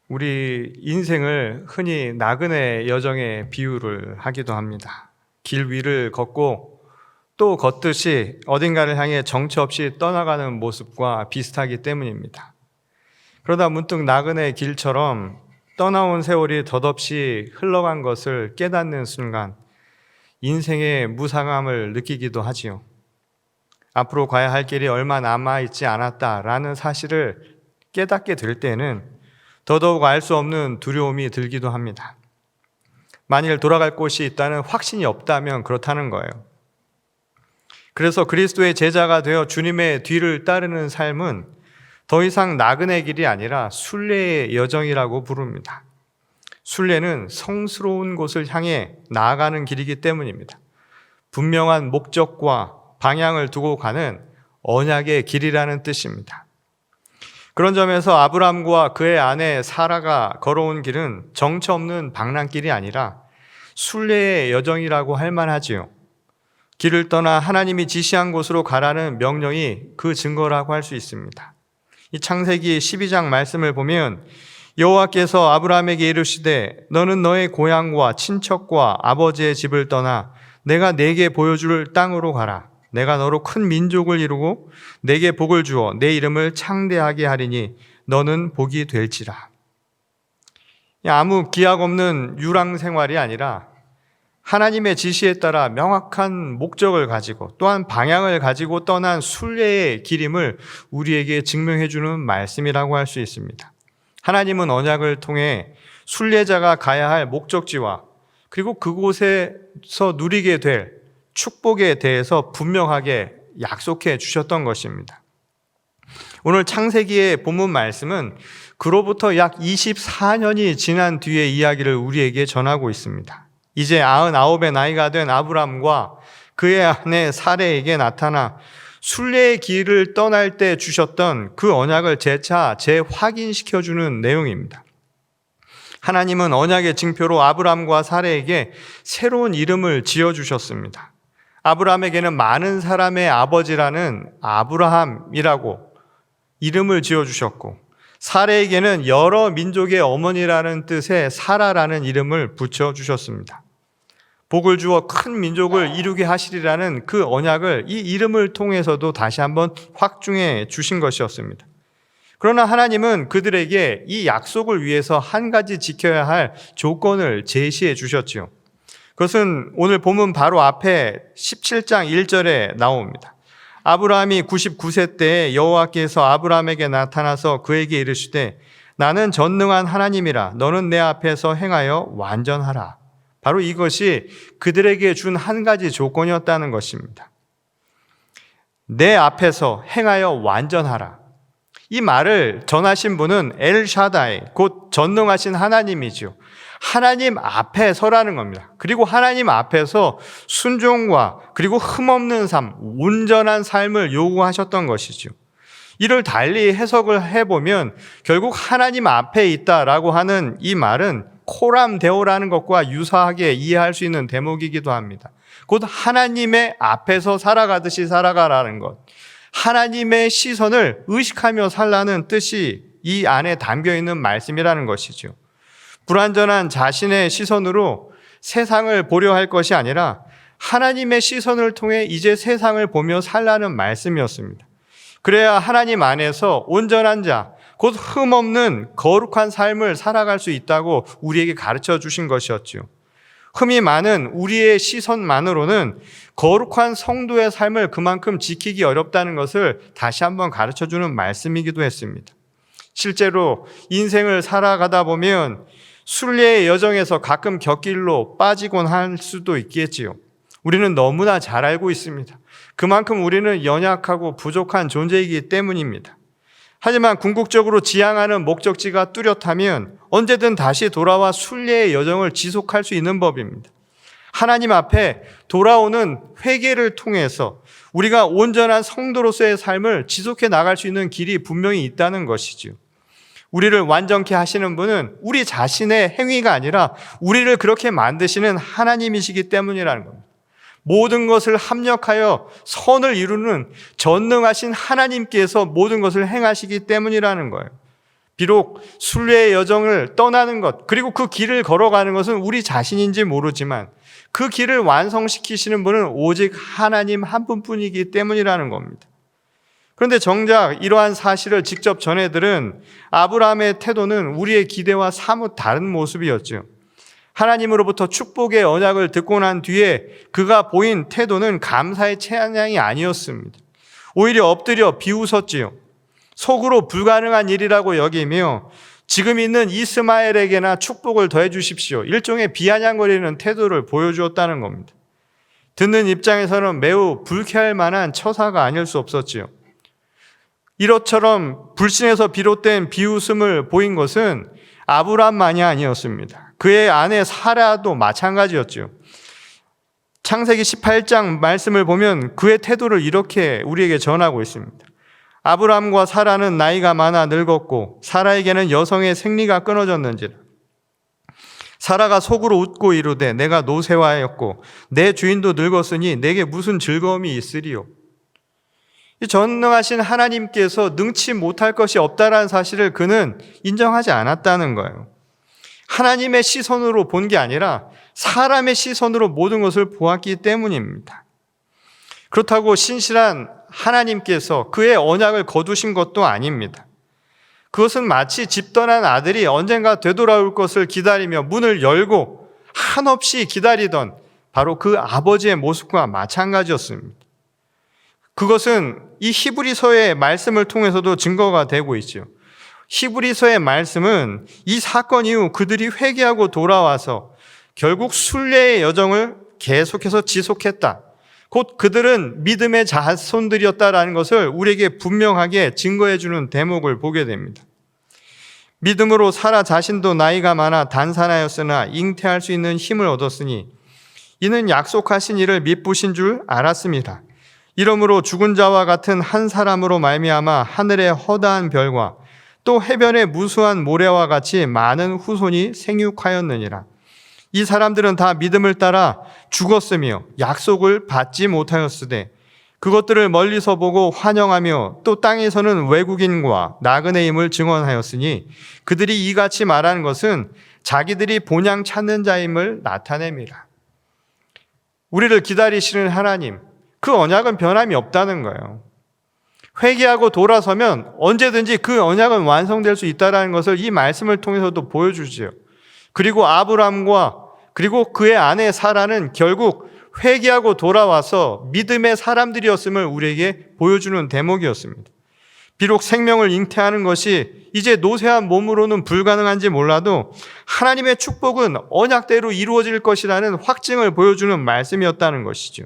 우리 인생을 흔히 나그네 여정에 비유를 하기도 합니다. 길 위를 걷고 또 걷듯이 어딘가를 향해 정처 없이 떠나가는 모습과 비슷하기 때문입니다. 그러다 문득 나그네 길처럼 떠나온 세월이 덧없이 흘러간 것을 깨닫는 순간 인생의 무상함을 느끼기도 하지요. 앞으로 가야 할 길이 얼마 남아있지 않았다라는 사실을 깨닫게 될 때는 더더욱 알 수 없는 두려움이 들기도 합니다. 만일 돌아갈 곳이 있다는 확신이 없다면 그렇다는 거예요. 그래서 그리스도의 제자가 되어 주님의 뒤를 따르는 삶은 더 이상 나그네 길이 아니라 순례의 여정이라고 부릅니다. 순례는 성스러운 곳을 향해 나아가는 길이기 때문입니다. 분명한 목적과 방향을 두고 가는 언약의 길이라는 뜻입니다. 그런 점에서 아브람과 그의 아내 사라가 걸어온 길은 정처 없는 방랑길이 아니라 순례의 여정이라고 할 만하지요. 길을 떠나 하나님이 지시한 곳으로 가라는 명령이 그 증거라고 할 수 있습니다. 이 창세기 12장 말씀을 보면 여호와께서 아브람에게 이르시되 너는 너의 고향과 친척과 아버지의 집을 떠나 내가 네게 보여줄 땅으로 가라. 내가 너로 큰 민족을 이루고 네게 복을 주어 내 이름을 창대하게 하리니 너는 복이 될지라. 아무 기약 없는 유랑 생활이 아니라 하나님의 지시에 따라 명확한 목적을 가지고 또한 방향을 가지고 떠난 순례의 길임을 우리에게 증명해 주는 말씀이라고 할 수 있습니다. 하나님은 언약을 통해 순례자가 가야 할 목적지와 그리고 그곳에서 누리게 될 축복에 대해서 분명하게 약속해 주셨던 것입니다. 오늘 창세기의 본문 말씀은 그로부터 약 24년이 지난 뒤의 이야기를 우리에게 전하고 있습니다. 이제 99의 나이가 된 아브람과 그의 아내 사레에게 나타나 순례의 길을 떠날 때 주셨던 그 언약을 재차 재확인시켜주는 내용입니다. 하나님은 언약의 징표로 아브람과 사레에게 새로운 이름을 지어주셨습니다. 아브람에게는 많은 사람의 아버지라는 아브라함이라고 이름을 지어주셨고, 사레에게는 여러 민족의 어머니라는 뜻의 사라라는 이름을 붙여주셨습니다. 복을 주어 큰 민족을 이루게 하시리라는 그 언약을 이 이름을 통해서도 다시 한번 확증해 주신 것이었습니다. 그러나 하나님은 그들에게 이 약속을 위해서 한 가지 지켜야 할 조건을 제시해 주셨지요. 그것은 오늘 본문 바로 앞에 17장 1절에 나옵니다. 아브라함이 99세 때에 여호와께서 아브라함에게 나타나서 그에게 이르시되 나는 전능한 하나님이라 너는 내 앞에서 행하여 완전하라. 바로 이것이 그들에게 준 한 가지 조건이었다는 것입니다. 내 앞에서 행하여 완전하라. 이 말을 전하신 분은 엘샤다이, 곧 전능하신 하나님이죠. 하나님 앞에 서라는 겁니다. 그리고 하나님 앞에서 순종과 그리고 흠없는 삶, 온전한 삶을 요구하셨던 것이죠. 이를 달리 해석을 해보면 결국 하나님 앞에 있다라고 하는 이 말은 코람 데오라는 것과 유사하게 이해할 수 있는 대목이기도 합니다. 곧 하나님의 앞에서 살아가듯이 살아가라는 것, 하나님의 시선을 의식하며 살라는 뜻이 이 안에 담겨있는 말씀이라는 것이죠. 불완전한 자신의 시선으로 세상을 보려 할 것이 아니라 하나님의 시선을 통해 이제 세상을 보며 살라는 말씀이었습니다. 그래야 하나님 안에서 온전한 자, 곧 흠없는 거룩한 삶을 살아갈 수 있다고 우리에게 가르쳐 주신 것이었죠. 흠이 많은 우리의 시선만으로는 거룩한 성도의 삶을 그만큼 지키기 어렵다는 것을 다시 한번 가르쳐 주는 말씀이기도 했습니다. 실제로 인생을 살아가다 보면 순례의 여정에서 가끔 곁길로 빠지곤 할 수도 있겠지요. 우리는 너무나 잘 알고 있습니다. 그만큼 우리는 연약하고 부족한 존재이기 때문입니다. 하지만 궁극적으로 지향하는 목적지가 뚜렷하면 언제든 다시 돌아와 순례의 여정을 지속할 수 있는 법입니다. 하나님 앞에 돌아오는 회개를 통해서 우리가 온전한 성도로서의 삶을 지속해 나갈 수 있는 길이 분명히 있다는 것이죠. 우리를 완전케 하시는 분은 우리 자신의 행위가 아니라 우리를 그렇게 만드시는 하나님이시기 때문이라는 겁니다. 모든 것을 합력하여 선을 이루는 전능하신 하나님께서 모든 것을 행하시기 때문이라는 거예요. 비록 순례의 여정을 떠나는 것, 그리고 그 길을 걸어가는 것은 우리 자신인지 모르지만 그 길을 완성시키시는 분은 오직 하나님 한 분뿐이기 때문이라는 겁니다. 그런데 정작 이러한 사실을 직접 전해들은 아브라함의 태도는 우리의 기대와 사뭇 다른 모습이었죠. 하나님으로부터 축복의 언약을 듣고 난 뒤에 그가 보인 태도는 감사의 찬양이 아니었습니다. 오히려 엎드려 비웃었지요. 속으로 불가능한 일이라고 여기며 지금 있는 이스마엘에게나 축복을 더해 주십시오. 일종의 비아냥거리는 태도를 보여주었다는 겁니다. 듣는 입장에서는 매우 불쾌할 만한 처사가 아닐 수 없었지요. 이것처럼 불신에서 비롯된 비웃음을 보인 것은 아브라함만이 아니었습니다. 그의 아내 사라도 마찬가지였죠. 창세기 18장 말씀을 보면 그의 태도를 이렇게 우리에게 전하고 있습니다. 아브라함과 사라는 나이가 많아 늙었고 사라에게는 여성의 생리가 끊어졌는지라. 사라가 속으로 웃고 이르되 내가 노쇠하였고 내 주인도 늙었으니 내게 무슨 즐거움이 있으리요. 이 전능하신 하나님께서 능치 못할 것이 없다라는 사실을 그는 인정하지 않았다는 거예요. 하나님의 시선으로 본 게 아니라 사람의 시선으로 모든 것을 보았기 때문입니다. 그렇다고 신실한 하나님께서 그의 언약을 거두신 것도 아닙니다. 그것은 마치 집 떠난 아들이 언젠가 되돌아올 것을 기다리며 문을 열고 한없이 기다리던 바로 그 아버지의 모습과 마찬가지였습니다. 그것은 이 히브리서의 말씀을 통해서도 증거가 되고 있죠. 히브리서의 말씀은 이 사건 이후 그들이 회개하고 돌아와서 결국 순례의 여정을 계속해서 지속했다. 곧 그들은 믿음의 자손들이었다라는 것을 우리에게 분명하게 증거해 주는 대목을 보게 됩니다. 믿음으로 사라 자신도 나이가 많아 단산하였으나 잉태할 수 있는 힘을 얻었으니 이는 약속하신 이를 미쁘신 줄 알았습니다. 이러므로 죽은 자와 같은 한 사람으로 말미암아 하늘의 허다한 별과 또 해변의 무수한 모래와 같이 많은 후손이 생육하였느니라. 이 사람들은 다 믿음을 따라 죽었으며 약속을 받지 못하였으되 그것들을 멀리서 보고 환영하며 또 땅에서는 외국인과 나그네임을 증언하였으니 그들이 이같이 말하는 것은 자기들이 본향 찾는 자임을 나타냅니다. 우리를 기다리시는 하나님, 그 언약은 변함이 없다는 거예요. 회개하고 돌아서면 언제든지 그 언약은 완성될 수 있다는 것을 이 말씀을 통해서도 보여주지요. 그리고 아브람과 그리고 그의 아내 사라는 결국 회개하고 돌아와서 믿음의 사람들이었음을 우리에게 보여주는 대목이었습니다. 비록 생명을 잉태하는 것이 이제 노쇠한 몸으로는 불가능한지 몰라도 하나님의 축복은 언약대로 이루어질 것이라는 확증을 보여주는 말씀이었다는 것이죠.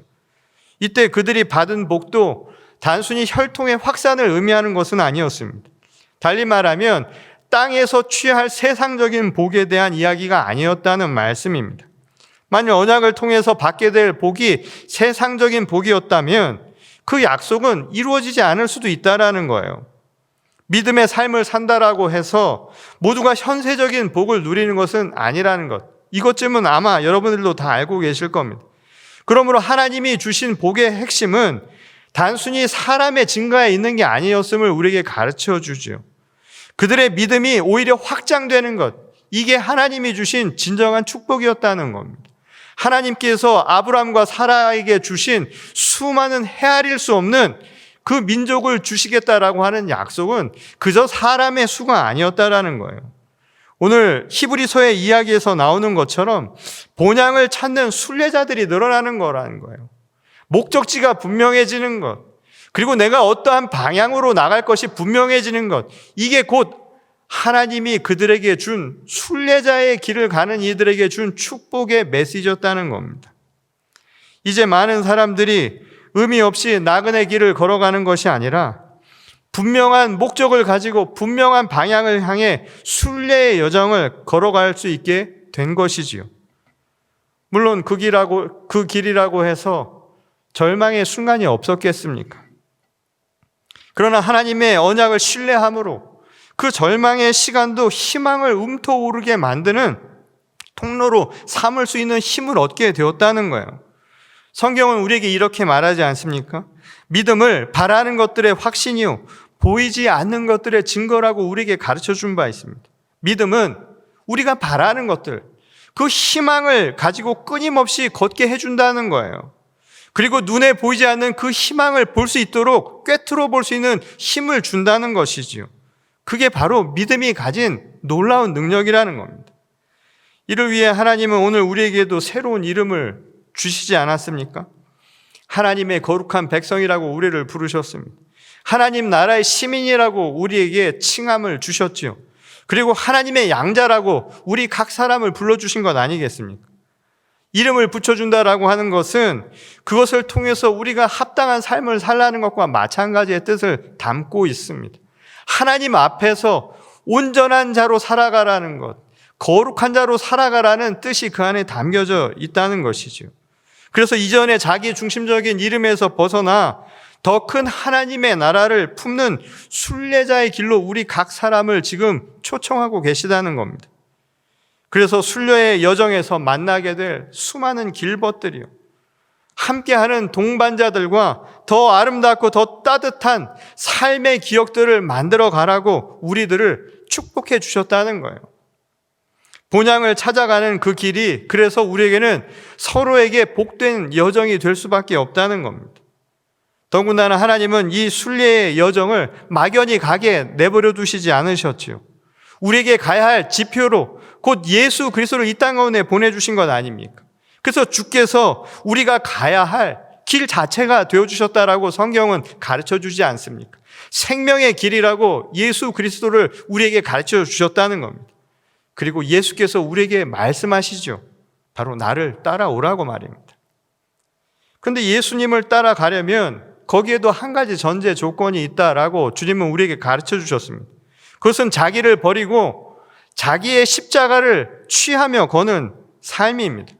이때 그들이 받은 복도 단순히 혈통의 확산을 의미하는 것은 아니었습니다. 달리 말하면 땅에서 취할 세상적인 복에 대한 이야기가 아니었다는 말씀입니다. 만약 언약을 통해서 받게 될 복이 세상적인 복이었다면 그 약속은 이루어지지 않을 수도 있다는 거예요. 믿음의 삶을 산다라고 해서 모두가 현세적인 복을 누리는 것은 아니라는 것. 이것쯤은 아마 여러분들도 다 알고 계실 겁니다. 그러므로 하나님이 주신 복의 핵심은 단순히 사람의 증가에 있는 게 아니었음을 우리에게 가르쳐 주죠. 그들의 믿음이 오히려 확장되는 것, 이게 하나님이 주신 진정한 축복이었다는 겁니다. 하나님께서 아브람과 사라에게 주신 수많은 헤아릴 수 없는 그 민족을 주시겠다라고 하는 약속은 그저 사람의 수가 아니었다라는 거예요. 오늘 히브리서의 이야기에서 나오는 것처럼 본향을 찾는 순례자들이 늘어나는 거라는 거예요. 목적지가 분명해지는 것, 그리고 내가 어떠한 방향으로 나갈 것이 분명해지는 것, 이게 곧 하나님이 그들에게 준 순례자의 길을 가는 이들에게 준 축복의 메시지였다는 겁니다. 이제 많은 사람들이 의미 없이 나그네 길을 걸어가는 것이 아니라 분명한 목적을 가지고 분명한 방향을 향해 순례의 여정을 걸어갈 수 있게 된 것이지요. 물론 그 길이라고 해서 절망의 순간이 없었겠습니까? 그러나 하나님의 언약을 신뢰함으로 그 절망의 시간도 희망을 움터오르게 만드는 통로로 삼을 수 있는 힘을 얻게 되었다는 거예요. 성경은 우리에게 이렇게 말하지 않습니까? 믿음을 바라는 것들의 확신이요 보이지 않는 것들의 증거라고 우리에게 가르쳐 준 바 있습니다. 믿음은 우리가 바라는 것들, 그 희망을 가지고 끊임없이 걷게 해준다는 거예요. 그리고 눈에 보이지 않는 그 희망을 볼 수 있도록 꿰뚫어 볼 수 있는 힘을 준다는 것이지요. 그게 바로 믿음이 가진 놀라운 능력이라는 겁니다. 이를 위해 하나님은 오늘 우리에게도 새로운 이름을 주시지 않았습니까? 하나님의 거룩한 백성이라고 우리를 부르셨습니다. 하나님 나라의 시민이라고 우리에게 칭함을 주셨지요. 그리고 하나님의 양자라고 우리 각 사람을 불러주신 것 아니겠습니까? 이름을 붙여준다라고 하는 것은 그것을 통해서 우리가 합당한 삶을 살라는 것과 마찬가지의 뜻을 담고 있습니다. 하나님 앞에서 온전한 자로 살아가라는 것, 거룩한 자로 살아가라는 뜻이 그 안에 담겨져 있다는 것이죠. 그래서 이전에 자기 중심적인 이름에서 벗어나 더 큰 하나님의 나라를 품는 순례자의 길로 우리 각 사람을 지금 초청하고 계시다는 겁니다. 그래서 순례의 여정에서 만나게 될 수많은 길벗들이요, 함께하는 동반자들과 더 아름답고 더 따뜻한 삶의 기억들을 만들어 가라고 우리들을 축복해 주셨다는 거예요. 본향을 찾아가는 그 길이 그래서 우리에게는 서로에게 복된 여정이 될 수밖에 없다는 겁니다. 더군다나 하나님은 이 순례의 여정을 막연히 가게 내버려 두시지 않으셨지요. 우리에게 가야 할 지표로 곧 예수 그리스도를 이 땅 가운데 보내주신 것 아닙니까? 그래서 주께서 우리가 가야 할 길 자체가 되어주셨다라고 성경은 가르쳐 주지 않습니까? 생명의 길이라고 예수 그리스도를 우리에게 가르쳐 주셨다는 겁니다. 그리고 예수께서 우리에게 말씀하시죠. 바로 나를 따라오라고 말입니다. 그런데 예수님을 따라가려면 거기에도 한 가지 전제 조건이 있다라고 주님은 우리에게 가르쳐 주셨습니다. 그것은 자기를 버리고 자기의 십자가를 취하며 거는 삶입니다.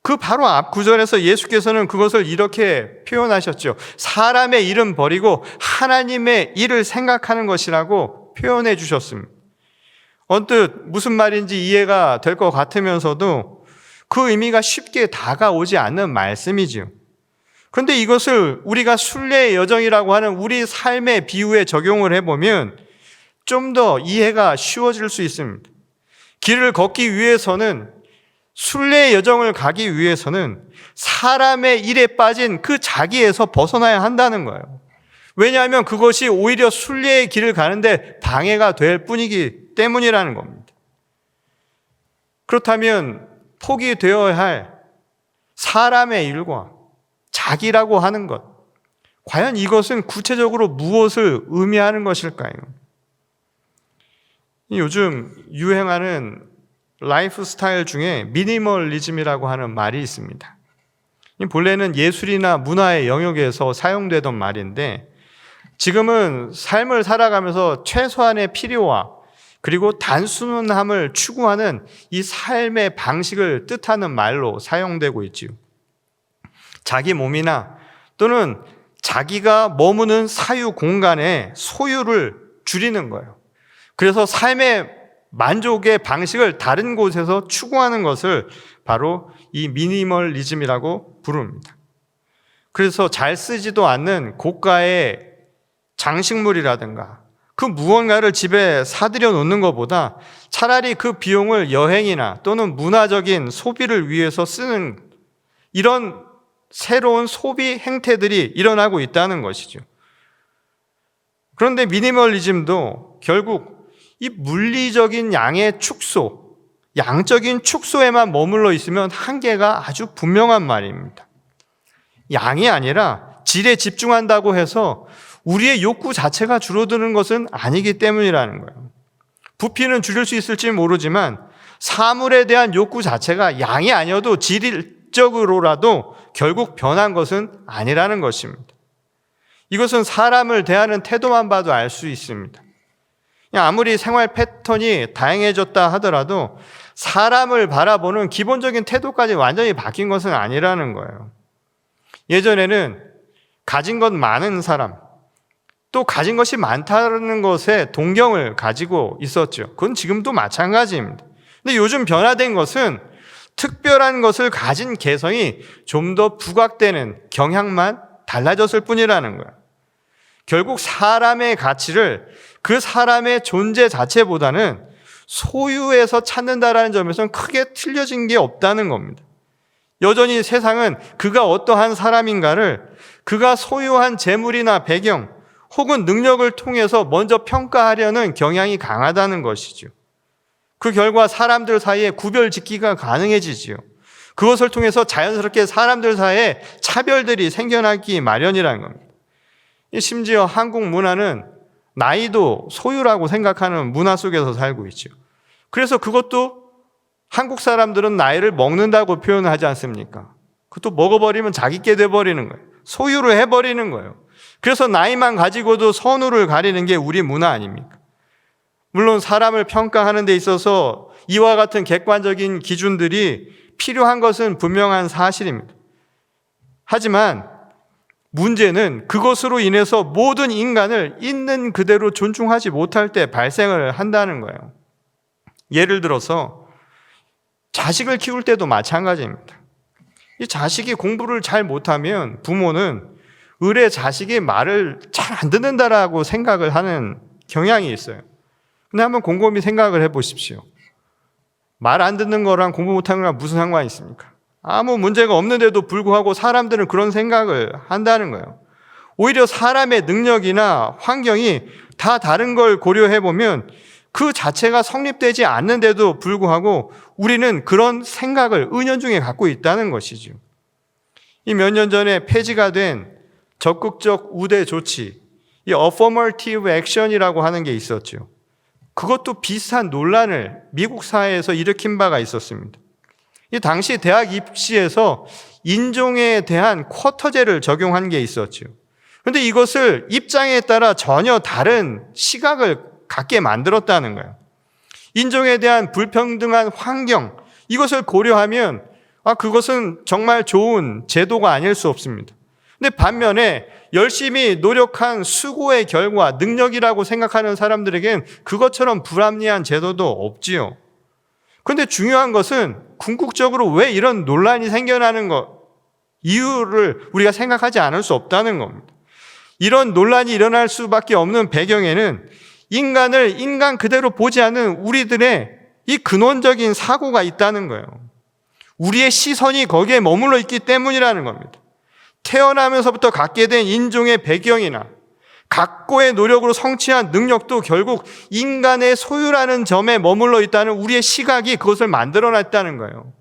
그 바로 앞 구절에서 예수께서는 그것을 이렇게 표현하셨죠. 사람의 일은 버리고 하나님의 일을 생각하는 것이라고 표현해 주셨습니다. 언뜻 무슨 말인지 이해가 될 것 같으면서도 그 의미가 쉽게 다가오지 않는 말씀이지요. 그런데 이것을 우리가 순례의 여정이라고 하는 우리 삶의 비유에 적용을 해보면 좀 더 이해가 쉬워질 수 있습니다. 길을 걷기 위해서는, 순례의 여정을 가기 위해서는 사람의 일에 빠진 그 자기에서 벗어나야 한다는 거예요. 왜냐하면 그것이 오히려 순례의 길을 가는데 방해가 될 뿐이기 때문이라는 겁니다. 그렇다면 포기되어야 할 사람의 일과 자기라고 하는 것, 과연 이것은 구체적으로 무엇을 의미하는 것일까요? 요즘 유행하는 라이프 스타일 중에 미니멀리즘이라고 하는 말이 있습니다. 본래는 예술이나 문화의 영역에서 사용되던 말인데 지금은 삶을 살아가면서 최소한의 필요와 그리고 단순함을 추구하는 이 삶의 방식을 뜻하는 말로 사용되고 있지요. 자기 몸이나 또는 자기가 머무는 사유 공간의 소유를 줄이는 거예요. 그래서 삶의 만족의 방식을 다른 곳에서 추구하는 것을 바로 이 미니멀리즘이라고 부릅니다. 그래서 잘 쓰지도 않는 고가의 장식물이라든가 그 무언가를 집에 사들여 놓는 것보다 차라리 그 비용을 여행이나 또는 문화적인 소비를 위해서 쓰는 이런 새로운 소비 행태들이 일어나고 있다는 것이죠. 그런데 미니멀리즘도 결국 이 물리적인 양의 축소, 양적인 축소에만 머물러 있으면 한계가 아주 분명한 말입니다. 양이 아니라 질에 집중한다고 해서 우리의 욕구 자체가 줄어드는 것은 아니기 때문이라는 거예요. 부피는 줄일 수 있을지 모르지만 사물에 대한 욕구 자체가 양이 아니어도 질적으로라도 결국 변한 것은 아니라는 것입니다. 이것은 사람을 대하는 태도만 봐도 알 수 있습니다. 아무리 생활 패턴이 다양해졌다 하더라도 사람을 바라보는 기본적인 태도까지 완전히 바뀐 것은 아니라는 거예요. 예전에는 가진 것 많은 사람, 또 가진 것이 많다는 것에 동경을 가지고 있었죠. 그건 지금도 마찬가지입니다. 근데 요즘 변화된 것은 특별한 것을 가진 개성이 좀 더 부각되는 경향만 달라졌을 뿐이라는 거예요. 결국 사람의 가치를 그 사람의 존재 자체보다는 소유에서 찾는다라는 점에서는 크게 틀려진 게 없다는 겁니다. 여전히 세상은 그가 어떠한 사람인가를 그가 소유한 재물이나 배경 혹은 능력을 통해서 먼저 평가하려는 경향이 강하다는 것이죠. 그 결과 사람들 사이에 구별 짓기가 가능해지지요. 그것을 통해서 자연스럽게 사람들 사이에 차별들이 생겨나기 마련이라는 겁니다. 심지어 한국 문화는 나이도 소유라고 생각하는 문화 속에서 살고 있죠. 그래서 그것도 한국 사람들은 나이를 먹는다고 표현하지 않습니까? 그것도 먹어버리면 자기께 돼버리는 거예요. 소유를 해버리는 거예요. 그래서 나이만 가지고도 선우를 가리는 게 우리 문화 아닙니까? 물론 사람을 평가하는 데 있어서 이와 같은 객관적인 기준들이 필요한 것은 분명한 사실입니다. 하지만 문제는 그것으로 인해서 모든 인간을 있는 그대로 존중하지 못할 때 발생을 한다는 거예요. 예를 들어서 자식을 키울 때도 마찬가지입니다. 이 자식이 공부를 잘 못하면 부모는 의뢰 자식이 말을 잘 안 듣는다라고 생각을 하는 경향이 있어요. 근데 한번 곰곰이 생각을 해보십시오. 말 안 듣는 거랑 공부 못하는 거랑 무슨 상관이 있습니까? 아무 문제가 없는데도 불구하고 사람들은 그런 생각을 한다는 거예요. 오히려 사람의 능력이나 환경이 다 다른 걸 고려해보면 그 자체가 성립되지 않는데도 불구하고 우리는 그런 생각을 은연중에 갖고 있다는 것이죠. 이 몇 년 전에 폐지가 된 적극적 우대 조치, 이 affirmative action이라고 하는 게 있었죠. 그것도 비슷한 논란을 미국 사회에서 일으킨 바가 있었습니다. 이 당시 대학 입시에서 인종에 대한 쿼터제를 적용한 게 있었죠. 그런데 이것을 입장에 따라 전혀 다른 시각을 갖게 만들었다는 거예요. 인종에 대한 불평등한 환경, 이것을 고려하면 그것은 정말 좋은 제도가 아닐 수 없습니다. 근데 반면에 열심히 노력한 수고의 결과, 능력이라고 생각하는 사람들에겐 그것처럼 불합리한 제도도 없지요. 그런데 중요한 것은 궁극적으로 왜 이런 논란이 생겨나는 것, 이유를 우리가 생각하지 않을 수 없다는 겁니다. 이런 논란이 일어날 수밖에 없는 배경에는 인간을 인간 그대로 보지 않는 우리들의 이 근원적인 사고가 있다는 거예요. 우리의 시선이 거기에 머물러 있기 때문이라는 겁니다. 태어나면서부터 갖게 된 인종의 배경이나 각고의 노력으로 성취한 능력도 결국 인간의 소유라는 점에 머물러 있다는 우리의 시각이 그것을 만들어냈다는 거예요.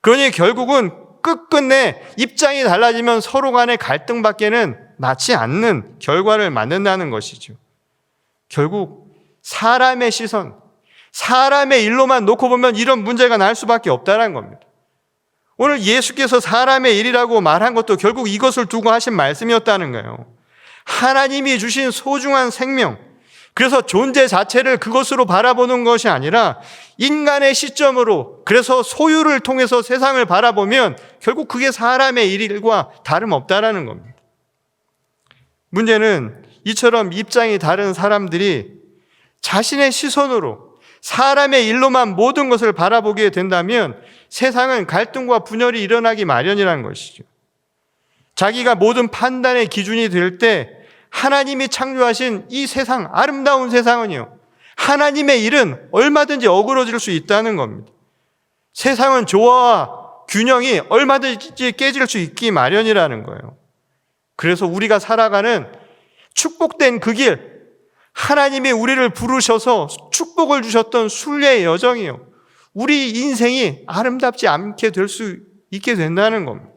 그러니 결국은 끝끝내 입장이 달라지면 서로 간의 갈등밖에는 낳지 않는 결과를 만든다는 것이죠. 결국 사람의 시선, 사람의 일로만 놓고 보면 이런 문제가 날 수밖에 없다는 겁니다. 오늘 예수께서 사람의 일이라고 말한 것도 결국 이것을 두고 하신 말씀이었다는 거예요. 하나님이 주신 소중한 생명, 그래서 존재 자체를 그것으로 바라보는 것이 아니라 인간의 시점으로, 그래서 소유를 통해서 세상을 바라보면 결국 그게 사람의 일과 다름없다라는 겁니다. 문제는 이처럼 입장이 다른 사람들이 자신의 시선으로 사람의 일로만 모든 것을 바라보게 된다면 세상은 갈등과 분열이 일어나기 마련이라는 것이죠. 자기가 모든 판단의 기준이 될 때 하나님이 창조하신 이 세상, 아름다운 세상은요, 하나님의 일은 얼마든지 어그러질 수 있다는 겁니다. 세상은 조화와 균형이 얼마든지 깨질 수 있기 마련이라는 거예요. 그래서 우리가 살아가는 축복된 그 길, 하나님이 우리를 부르셔서 축복을 주셨던 순례의 여정이요, 우리 인생이 아름답지 않게 될 수 있게 된다는 겁니다.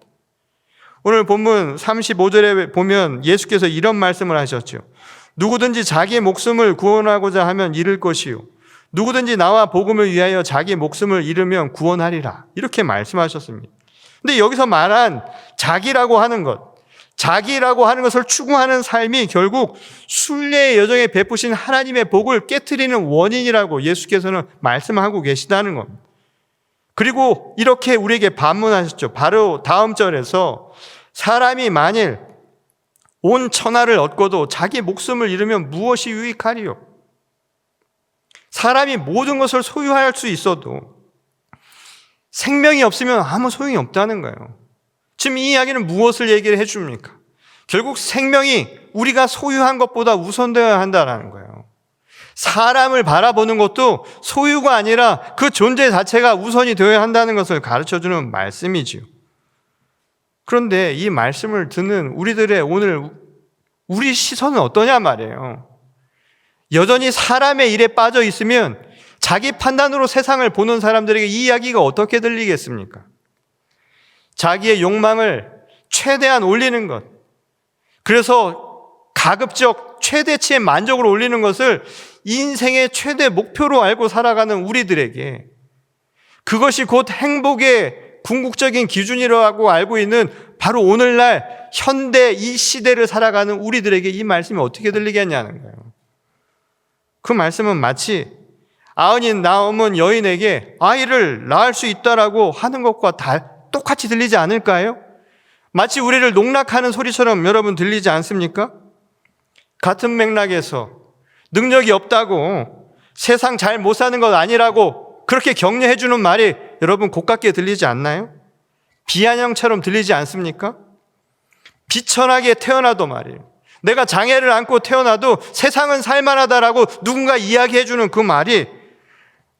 오늘 본문 35절에 보면 예수께서 이런 말씀을 하셨죠. 누구든지 자기의 목숨을 구원하고자 하면 잃을 것이요, 누구든지 나와 복음을 위하여 자기 목숨을 잃으면 구원하리라, 이렇게 말씀하셨습니다. 근데 여기서 말한 자기라고 하는 것, 자기라고 하는 것을 추구하는 삶이 결국 순례의 여정에 베푸신 하나님의 복을 깨트리는 원인이라고 예수께서는 말씀하고 계시다는 겁니다. 그리고 이렇게 우리에게 반문하셨죠. 바로 다음 절에서 사람이 만일 온 천하를 얻고도 자기 목숨을 잃으면 무엇이 유익하리요? 사람이 모든 것을 소유할 수 있어도 생명이 없으면 아무 소용이 없다는 거예요. 지금 이 이야기는 무엇을 얘기를 해줍니까? 결국 생명이 우리가 소유한 것보다 우선되어야 한다는 거예요. 사람을 바라보는 것도 소유가 아니라 그 존재 자체가 우선이 되어야 한다는 것을 가르쳐주는 말씀이지요. 그런데 이 말씀을 듣는 우리들의 오늘 우리 시선은 어떠냐 말이에요. 여전히 사람의 일에 빠져 있으면 자기 판단으로 세상을 보는 사람들에게 이 이야기가 어떻게 들리겠습니까? 자기의 욕망을 최대한 올리는 것, 그래서 가급적 최대치의 만족을 올리는 것을 인생의 최대 목표로 알고 살아가는 우리들에게, 그것이 곧 행복의 궁극적인 기준이라고 알고 있는 바로 오늘날 현대 이 시대를 살아가는 우리들에게 이 말씀이 어떻게 들리겠냐는 거예요. 그 말씀은 마치 아흔이 넘은 여인에게 아이를 낳을 수 있다라고 하는 것과 다 똑같이 들리지 않을까요? 마치 우리를 농락하는 소리처럼 여러분 들리지 않습니까? 같은 맥락에서 능력이 없다고, 세상 잘 못 사는 것 아니라고 그렇게 격려해 주는 말이 여러분 고깝게 들리지 않나요? 비아냥처럼 들리지 않습니까? 비천하게 태어나도 말이에요, 내가 장애를 안고 태어나도 세상은 살만하다라고 누군가 이야기해 주는 그 말이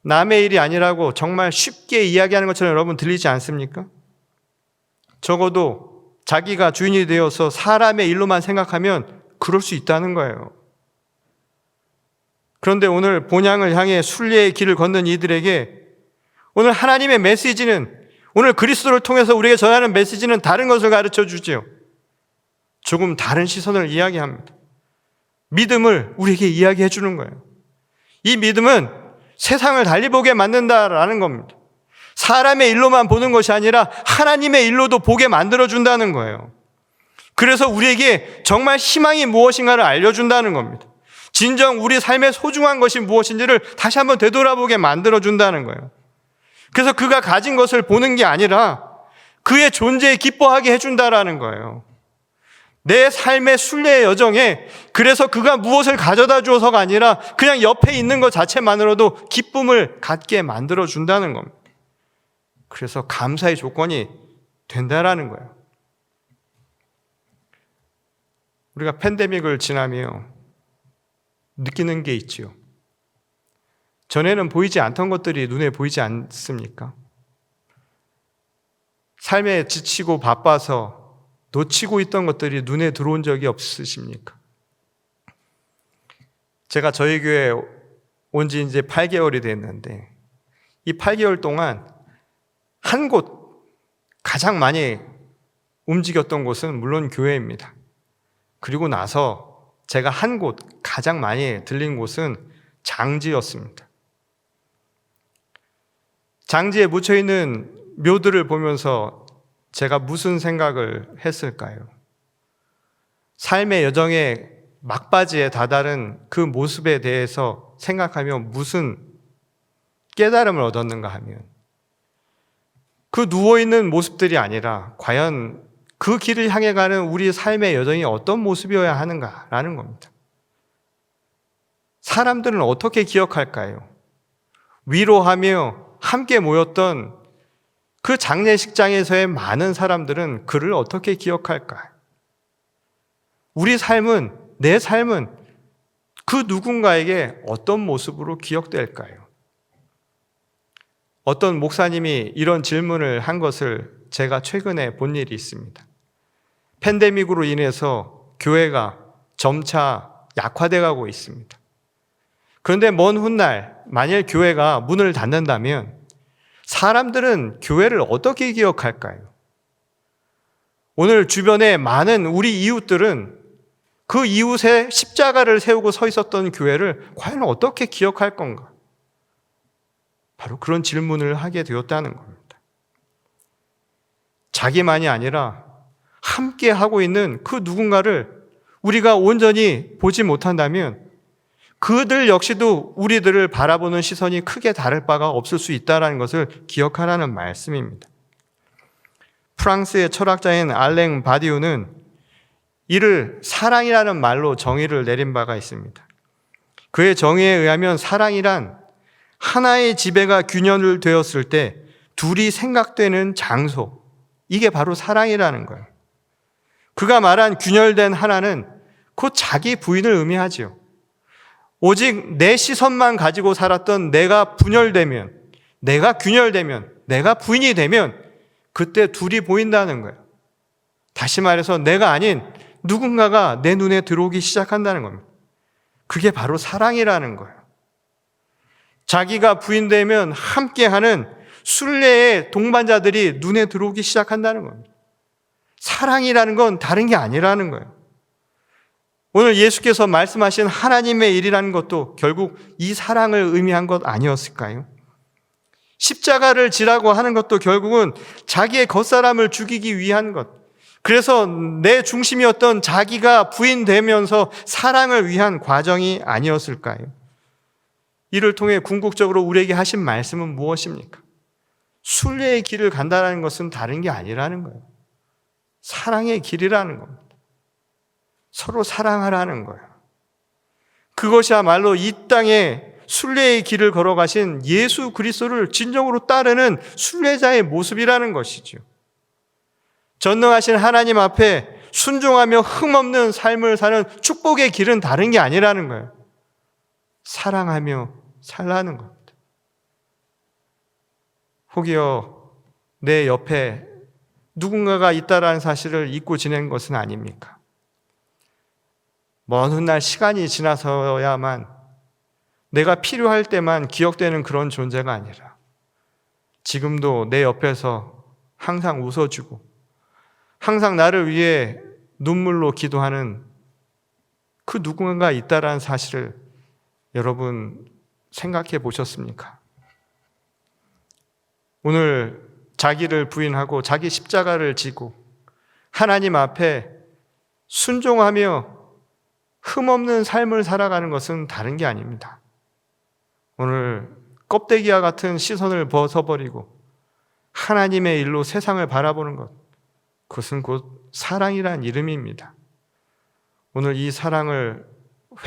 남의 일이 아니라고 정말 쉽게 이야기하는 것처럼 여러분 들리지 않습니까? 적어도 자기가 주인이 되어서 사람의 일로만 생각하면 그럴 수 있다는 거예요. 그런데 오늘 본향을 향해 순례의 길을 걷는 이들에게 오늘 하나님의 메시지는, 오늘 그리스도를 통해서 우리에게 전하는 메시지는 다른 것을 가르쳐 주지요. 조금 다른 시선을 이야기합니다. 믿음을 우리에게 이야기해 주는 거예요. 이 믿음은 세상을 달리 보게 만든다라는 겁니다. 사람의 일로만 보는 것이 아니라 하나님의 일로도 보게 만들어준다는 거예요. 그래서 우리에게 정말 희망이 무엇인가를 알려준다는 겁니다. 진정 우리 삶의 소중한 것이 무엇인지를 다시 한번 되돌아보게 만들어준다는 거예요. 그래서 그가 가진 것을 보는 게 아니라 그의 존재에 기뻐하게 해준다라는 거예요. 내 삶의 순례의 여정에 그래서 그가 무엇을 가져다 주어서가 아니라 그냥 옆에 있는 것 자체만으로도 기쁨을 갖게 만들어준다는 겁니다. 그래서 감사의 조건이 된다라는 거예요. 우리가 팬데믹을 지나며 느끼는 게 있지요. 전에는 보이지 않던 것들이 눈에 보이지 않습니까? 삶에 지치고 바빠서 놓치고 있던 것들이 눈에 들어온 적이 없으십니까? 제가 저희 교회에 온 지 이제 8개월이 됐는데 이 8개월 동안 한 곳, 가장 많이 움직였던 곳은 물론 교회입니다. 그리고 나서 제가 한 곳, 가장 많이 들린 곳은 장지였습니다. 장지에 묻혀있는 묘들을 보면서 제가 무슨 생각을 했을까요? 삶의 여정의 막바지에 다다른 그 모습에 대해서 생각하며 무슨 깨달음을 얻었는가 하면 그 누워있는 모습들이 아니라 과연 그 길을 향해 가는 우리 삶의 여정이 어떤 모습이어야 하는가라는 겁니다. 사람들은 어떻게 기억할까요? 위로하며 함께 모였던 그 장례식장에서의 많은 사람들은 그를 어떻게 기억할까요? 우리 삶은, 내 삶은 그 누군가에게 어떤 모습으로 기억될까요? 어떤 목사님이 이런 질문을 한 것을 제가 최근에 본 일이 있습니다. 팬데믹으로 인해서 교회가 점차 약화돼 가고 있습니다. 그런데 먼 훗날 만일 교회가 문을 닫는다면 사람들은 교회를 어떻게 기억할까요? 오늘 주변에 많은 우리 이웃들은 그 이웃에 십자가를 세우고 서 있었던 교회를 과연 어떻게 기억할 건가? 바로 그런 질문을 하게 되었다는 겁니다. 자기만이 아니라 함께 하고 있는 그 누군가를 우리가 온전히 보지 못한다면 그들 역시도 우리들을 바라보는 시선이 크게 다를 바가 없을 수 있다는 것을 기억하라는 말씀입니다. 프랑스의 철학자인 알랭 바디우는 이를 사랑이라는 말로 정의를 내린 바가 있습니다. 그의 정의에 의하면 사랑이란 하나의 지배가 균열 되었을 때 둘이 생각되는 장소, 이게 바로 사랑이라는 거예요. 그가 말한 균열된 하나는 곧 자기 부인을 의미하지요. 오직 내 시선만 가지고 살았던 내가 분열되면, 내가 균열되면, 내가 부인이 되면 그때 둘이 보인다는 거예요. 다시 말해서 내가 아닌 누군가가 내 눈에 들어오기 시작한다는 겁니다. 그게 바로 사랑이라는 거예요. 자기가 부인되면 함께하는 순례의 동반자들이 눈에 들어오기 시작한다는 겁니다. 사랑이라는 건 다른 게 아니라는 거예요. 오늘 예수께서 말씀하신 하나님의 일이라는 것도 결국 이 사랑을 의미한 것 아니었을까요? 십자가를 지라고 하는 것도 결국은 자기의 겉사람을 죽이기 위한 것. 그래서 내 중심이었던 자기가 부인되면서 사랑을 위한 과정이 아니었을까요? 이를 통해 궁극적으로 우리에게 하신 말씀은 무엇입니까? 순례의 길을 간다는 것은 다른 게 아니라는 거예요. 사랑의 길이라는 겁니다. 서로 사랑하라는 거예요. 그것이야말로 이 땅에 순례의 길을 걸어가신 예수 그리스도를 진정으로 따르는 순례자의 모습이라는 것이죠. 전능하신 하나님 앞에 순종하며 흠없는 삶을 사는 축복의 길은 다른 게 아니라는 거예요. 사랑하며 살라는 겁니다. 혹여 내 옆에 누군가가 있다라는 사실을 잊고 지낸 것은 아닙니까? 먼 훗날 시간이 지나서야만 내가 필요할 때만 기억되는 그런 존재가 아니라 지금도 내 옆에서 항상 웃어주고 항상 나를 위해 눈물로 기도하는 그 누군가가 있다라는 사실을 여러분 생각해 보셨습니까? 오늘 자기를 부인하고 자기 십자가를 지고 하나님 앞에 순종하며 흠없는 삶을 살아가는 것은 다른 게 아닙니다. 오늘 껍데기와 같은 시선을 벗어버리고 하나님의 일로 세상을 바라보는 것, 그것은 곧 사랑이란 이름입니다. 오늘 이 사랑을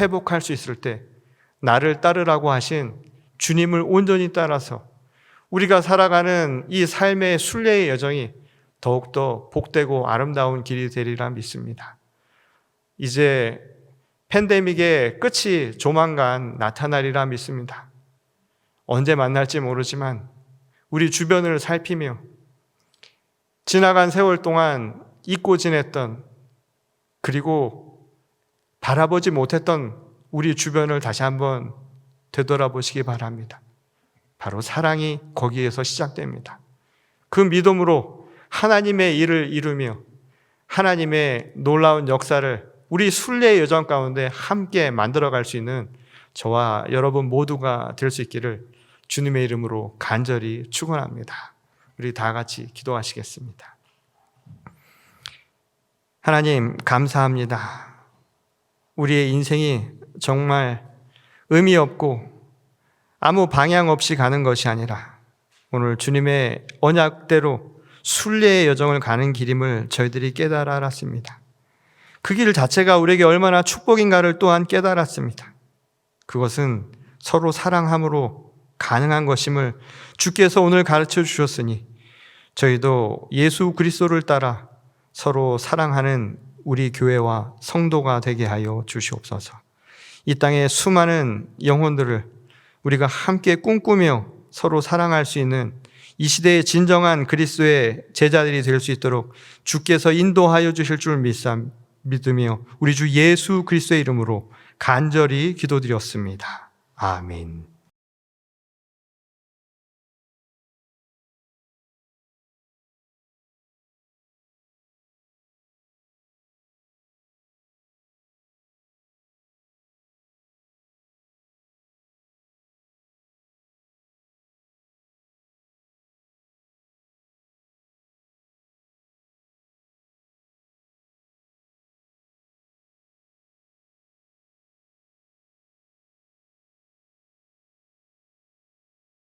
회복할 수 있을 때 나를 따르라고 하신 주님을 온전히 따라서 우리가 살아가는 이 삶의 순례의 여정이 더욱더 복되고 아름다운 길이 되리라 믿습니다. 이제 팬데믹의 끝이 조만간 나타나리라 믿습니다. 언제 만날지 모르지만 우리 주변을 살피며 지나간 세월 동안 잊고 지냈던 그리고 바라보지 못했던 우리 주변을 다시 한번 되돌아보시기 바랍니다. 바로 사랑이 거기에서 시작됩니다. 그 믿음으로 하나님의 일을 이루며 하나님의 놀라운 역사를 우리 순례의 여정 가운데 함께 만들어갈 수 있는 저와 여러분 모두가 될 수 있기를 주님의 이름으로 간절히 축원합니다. 우리 다 같이 기도하시겠습니다. 하나님 감사합니다. 우리의 인생이 정말 의미 없고 아무 방향 없이 가는 것이 아니라 오늘 주님의 언약대로 순례의 여정을 가는 길임을 저희들이 깨달아 알았습니다. 그 길 자체가 우리에게 얼마나 축복인가를 또한 깨달았습니다. 그것은 서로 사랑함으로 가능한 것임을 주께서 오늘 가르쳐 주셨으니 저희도 예수 그리스도를 따라 서로 사랑하는 우리 교회와 성도가 되게 하여 주시옵소서. 이 땅의 수많은 영혼들을 우리가 함께 꿈꾸며 서로 사랑할 수 있는 이 시대의 진정한 그리스도의 제자들이 될 수 있도록 주께서 인도하여 주실 줄 믿으며 우리 주 예수 그리스도의 이름으로 간절히 기도드렸습니다. 아멘.